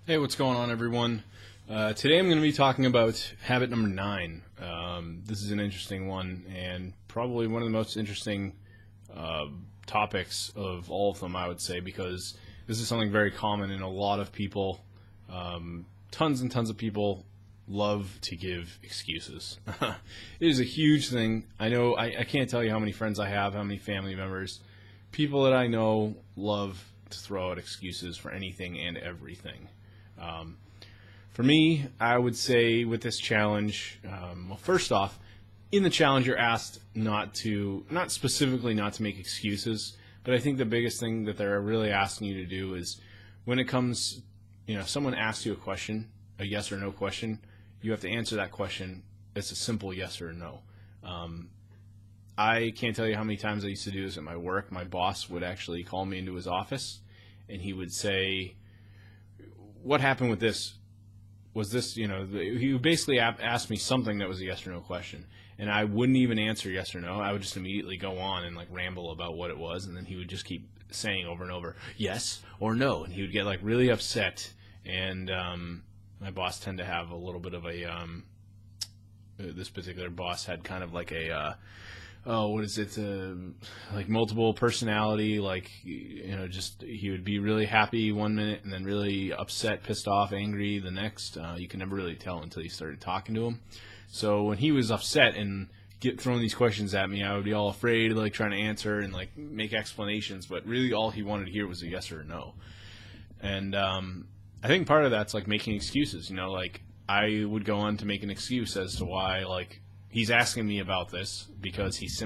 Hey, what's going on, everyone? Today I'm going to be talking about habit number 9. This is an interesting one, and probably one of the most interesting uh, topics of all of them, I would say, because this is something very common in a lot of people. Tons and tons of people love to give excuses. It is a huge thing. I know I can't tell you how many friends I have, how many family members, people that I know love to throw out excuses for anything and everything. Um, for me, I would say with this challenge, well, first off, in the challenge, you're asked not specifically not to make excuses, but I think the biggest thing that they're really asking you to do is when it comes, if someone asks you a question, a yes or no question, you have to answer that question. It's a simple yes or no. Um, I can't tell you how many times I used to do this at my work. My boss would actually call me into his office, and he would say, what happened with this? Was this, he would basically ask me something that was a yes or no question. And I wouldn't even answer yes or no. I would just immediately go on and ramble about what it was. And then he would just keep saying over and over, yes or no. And he would get really upset. And my boss tended to have a little bit of this particular boss had kind of what is it? Multiple personality. Just he would be really happy one minute and then really upset, pissed off, angry the next. You can never really tell until you started talking to him. So when he was upset and throwing these questions at me, I would be all afraid, trying to answer and make explanations. But really, all he wanted to hear was a yes or a no. And I think part of that's making excuses. I would go on to make an excuse as to why he's asking me about this because he's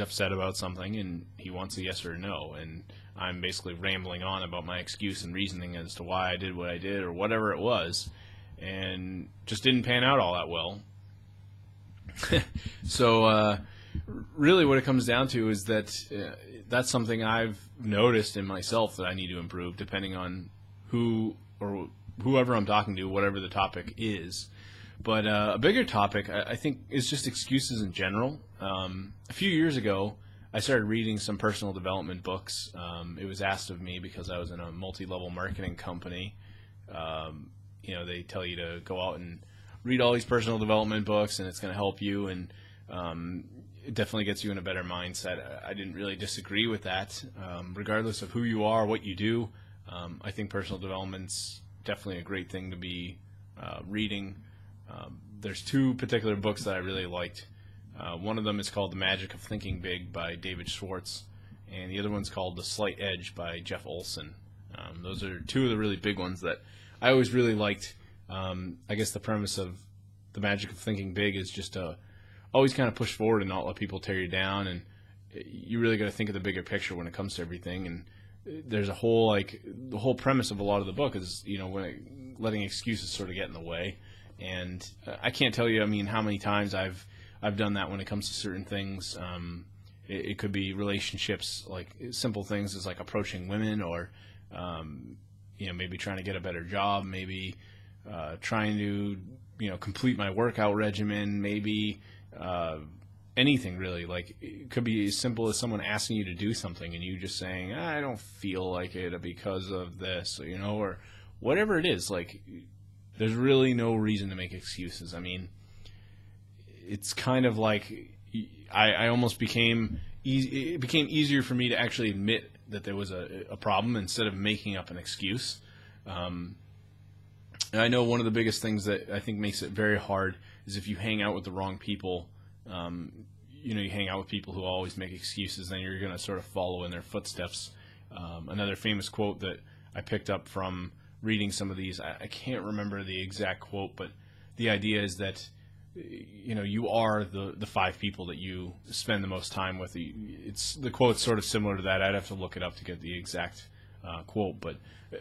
upset about something and he wants a yes or a no, and I'm basically rambling on about my excuse and reasoning as to why I did what I did or whatever it was, and just didn't pan out all that well. So really what it comes down to is that that's something I've noticed in myself that I need to improve, depending on whoever I'm talking to, whatever the topic is. But a bigger topic, I think, is just excuses in general. A few years ago, I started reading some personal development books. It was asked of me because I was in a multi-level marketing company. They tell you to go out and read all these personal development books, and it's going to help you, and it definitely gets you in a better mindset. I didn't really disagree with that. Regardless of who you are, what you do, I think personal development's definitely a great thing to be reading. There's two particular books that I really liked. One of them is called The Magic of Thinking Big by David Schwartz, and the other one's called The Slight Edge by Jeff Olson. Those are two of the really big ones that I always really liked. I guess the premise of The Magic of Thinking Big is just to always kind of push forward and not let people tear you down, and you really got to think of the bigger picture when it comes to everything. And there's a whole the whole premise of a lot of the book is letting excuses sort of get in the way. And I can't tell you, how many times I've done that when it comes to certain things. It could be relationships, simple things as approaching women, or maybe trying to get a better job, maybe trying to complete my workout regimen, maybe anything really. It could be as simple as someone asking you to do something and you just saying, I don't feel like it because of this, or whatever it is. There's really no reason to make excuses. It's kind of I almost became it became easier for me to actually admit that there was a problem instead of making up an excuse. And I know one of the biggest things that I think makes it very hard is if you hang out with the wrong people. You hang out with people who always make excuses, then you're going to sort of follow in their footsteps. Another famous quote that I picked up from reading some of these, I can't remember the exact quote, but the idea is that you are the 5 people that you spend the most time with. The quote's sort of similar to that. I'd have to look it up to get the exact quote, but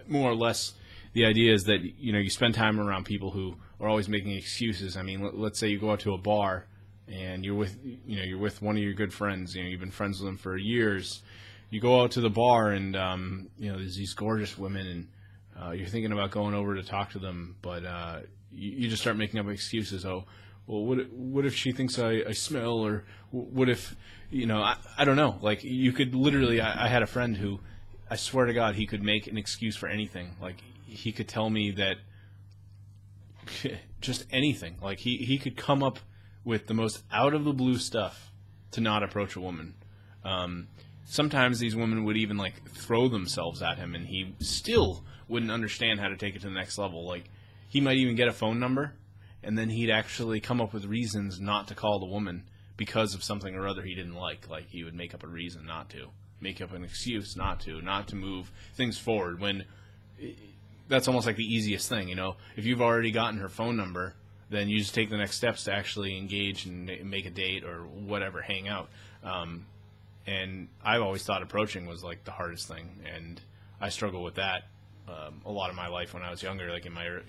more or less the idea is that you spend time around people who are always making excuses. Let's say you go out to a bar and you're with one of your good friends. You've been friends with them for years. You go out to the bar and there's these gorgeous women, and you're thinking about going over to talk to them, but you just start making up excuses. Oh, well, what if she thinks I smell, or what if I don't know. You could literally. I had a friend who I swear to God, he could make an excuse for anything. Like, he could tell me that just anything. Like, he could come up with the most out-of-the-blue stuff to not approach a woman. Sometimes these women would even, like, throw themselves at him, and he still wouldn't understand how to take it to the next level. Like, he might even get a phone number, and then he'd actually come up with reasons not to call the woman because of something or other he didn't like. Like, he would make up a reason not to, make up an excuse not to move things forward, when that's almost like the easiest thing, you know? If you've already gotten her phone number, then you just take the next steps to actually engage and make a date or whatever, hang out. And I've always thought approaching was like the hardest thing, and I struggle with that a lot of my life when I was younger, like in my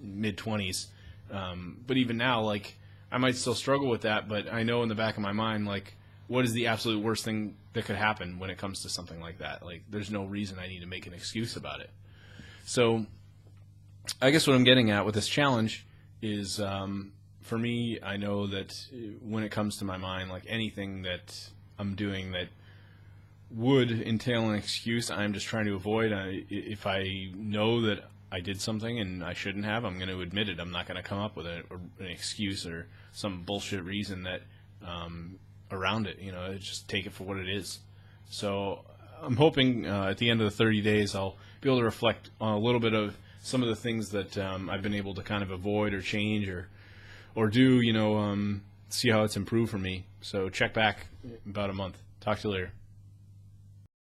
mid-20s. But even now, like, I might still struggle with that, but I know in the back of my mind, like, what is the absolute worst thing that could happen when it comes to something like that? Like, there's no reason I need to make an excuse about it. So I guess what I'm getting at with this challenge is, for me, I know that when it comes to my mind, like, anything that I'm doing that would entail an excuse, I'm just trying to avoid. If I know that I did something and I shouldn't have, I'm going to admit it. I'm not going to come up with an excuse or some bullshit reason that around it. Just take it for what it is. So I'm hoping at the end of the 30 days I'll be able to reflect on a little bit of some of the things that I've been able to kind of avoid or change or do, see how it's improved for me. So check back in about a month. Talk to you later.